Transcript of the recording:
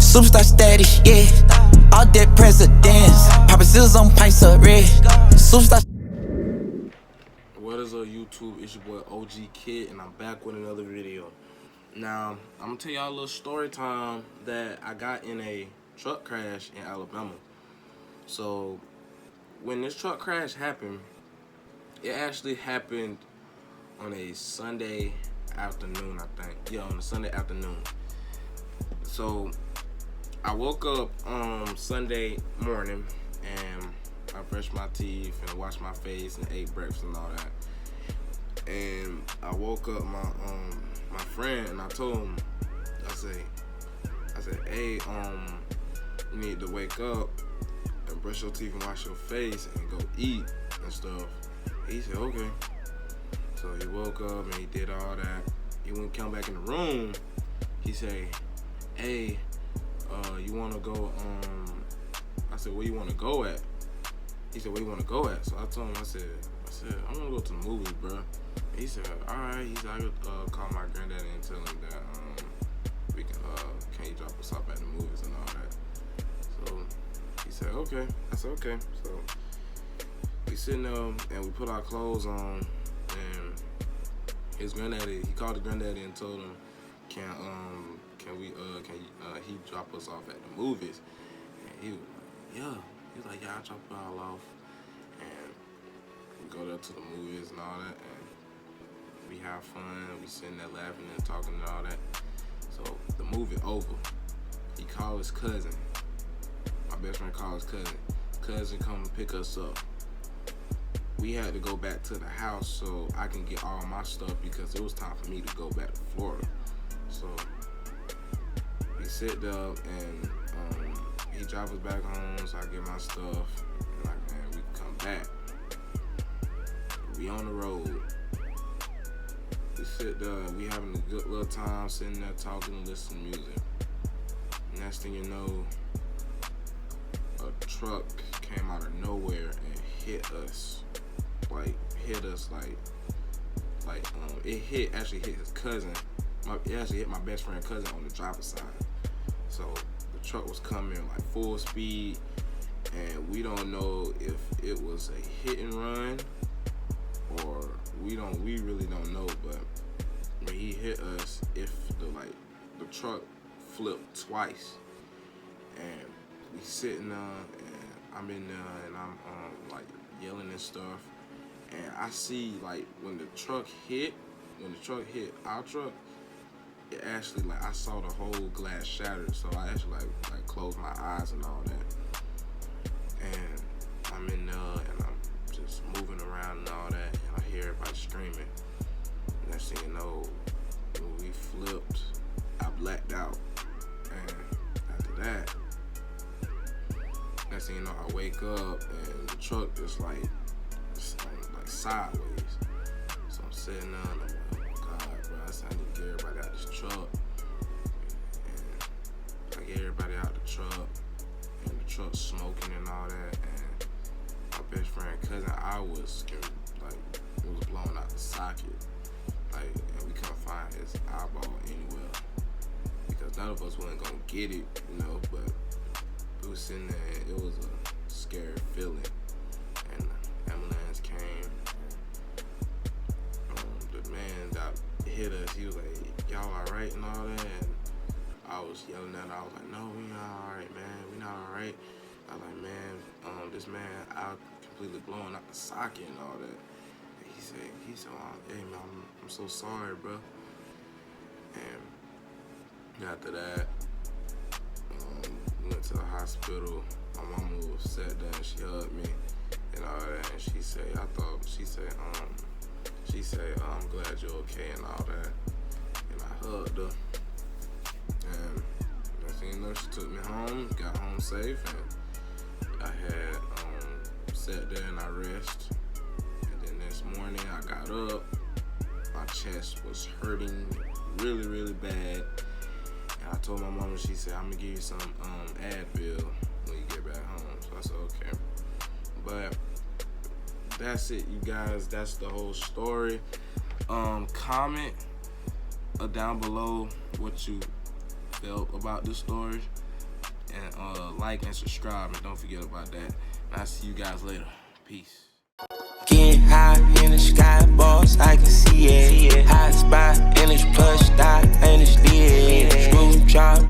Superstar status, yeah. All dead presidents. Poppin' seals on pints of red. Superstar. What is up, YouTube? It's your boy OG Kid, and I'm back with another video. Now, I'm gonna tell y'all a little story time that I got in a truck crash in Alabama. So, when this truck crash happened, it actually happened on a Sunday afternoon, I think. Yeah, on a Sunday afternoon. So, I woke up Sunday morning and I brushed my teeth and washed my face and ate breakfast and all that. And I woke up my friend and I told him, I said, hey, you need to wake up and brush your teeth and wash your face and go eat and stuff. He said, okay. So he woke up and he did all that. He wouldn't come back in the room. He said, hey, you wanna go, I said, where you wanna go at? He said, where you wanna go at? So I told him, I said, I'm gonna go to the movies, bro. He said, all right. He said, I could call my granddaddy and tell him that we can you drop us off at the movies and all that. So he said, okay. I said, okay. So we sitting there and we put our clothes on, and his granddaddy, he called his granddaddy and told him, can he drop us off at the movies? And he was like, yeah. He was like, yeah, I'll drop it all off. And we go there to the movies and all that, and we have fun. We sitting there laughing and talking and all that. So the movie over. He called his cousin. My best friend called his cousin. Cousin come pick us up. We had to go back to the house so I can get all my stuff because it was time for me to go back to Florida. So we sit there and he drives us back home, so I get my stuff. And like, man, we can come back. We on the road. We sit there and we having a good little time sitting there talking and listening to music. Next thing you know, a truck came out of nowhere and hit us. It actually hit his cousin. It actually hit my best friend's cousin on the driver's side. So the truck was coming like full speed, and we don't know if it was a hit and run or we really don't know. But when he hit us, the truck flipped twice, and we sitting there, and I'm in there, and I'm like yelling and stuff. And I see like when the truck hit our truck, it actually like I saw the whole glass shattered. So I actually like closed my eyes and all that. And I'm in there and I'm just moving around and all that, and I hear everybody screaming. Next thing you know, when we flipped, I blacked out. And after that, next thing you know, I wake up and the truck is like sideways. So I'm sitting there and I'm like, oh God, bro, I need to get everybody out this truck. And I get everybody out the truck, and the truck's smoking and all that. And my best friend cousin, it was blown out the socket. And we couldn't find his eyeball anywhere because none of us wasn't gonna get it, but we was sitting there and it was a scary feeling. And the ambulance came. The man that hit us, he was like, y'all alright and all that? And I was yelling at him. I was like, no, we not alright, man. We not alright. I was like, man, this man out completely blown out the socket and all that. And he said, hey, man, I'm so sorry, bro. And after that, we went to the hospital. My mama was sat down, she hugged me and all that, and she said, I'm glad you're okay and all that. And I hugged her. And next thing you know, she took me home, got home safe, and I had sat there and I rest. And then this morning I got up, my chest was hurting really, really bad. And I told my mama, she said, I'm gonna give you some Advil when you get back home. So I said, okay. But that's it, you guys. That's the whole story. Comment down below what you felt about this story. and like and subscribe, and don't forget about that. And I'll see you guys later. Peace.